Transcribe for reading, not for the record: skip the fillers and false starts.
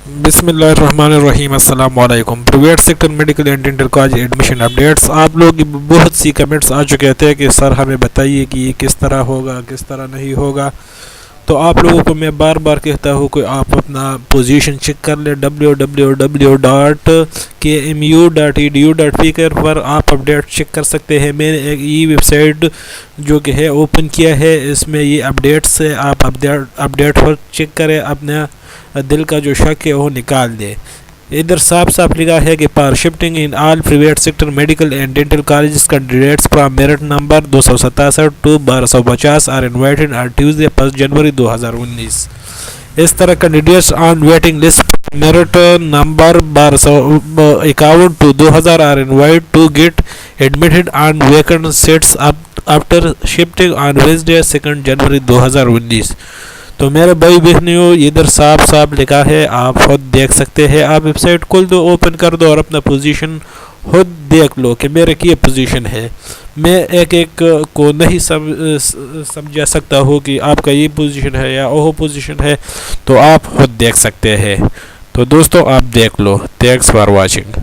بسم اللہ الرحمن الرحیم۔ السلام علیکم۔ Private sector medical and dental college admission updates. آپ لوگ کی بہت سی کمنٹس آ چکے تھے کہ سر ہمیں بتائیے کہ یہ کس طرح ہوگا کس طرح نہیں ہوگا، تو آپ لوگوں کو میں بار بار کہتا ہوں کہ آپ اپنا پوزیشن چیک کر لیں۔ www.kmu.edu.pk پر آپ اپڈیٹ چیک کر سکتے ہیں۔ میں نے ایک ویب سائٹ جو کہ ہے اوپن کیا ہے، اس میں یہ اپڈیٹس ہے، آپ اپڈیٹ پر چیک کریں، اپنا دل کا جو شک ہے وہ نکال دیں۔ ادھر صاف صاف لکھا ہے کہ per shifting in all private sector medical and dental colleges candidates from merit number 267 to 1250 are invited on Tuesday 1 January 2019۔ اس طرح candidates on waiting list merit number 1251 to 2000 are invited to get admitted on vacant seats after shifting on Wednesday 2 January 2019۔ تو میرے بھائی بہنیوں، ادھر صاف صاف لکھا ہے، آپ خود دیکھ سکتے ہیں۔ آپ ویب سائٹ کھول دو، اوپن کر دو اور اپنا پوزیشن خود دیکھ لو کہ میرے کی پوزیشن ہے۔ میں ایک کو نہیں سمجھا سکتا ہوں کہ آپ کا یہ پوزیشن ہے یا وہ پوزیشن ہے، تو آپ خود دیکھ سکتے ہیں۔ تو دوستو آپ دیکھ لو۔ Thanks for watching.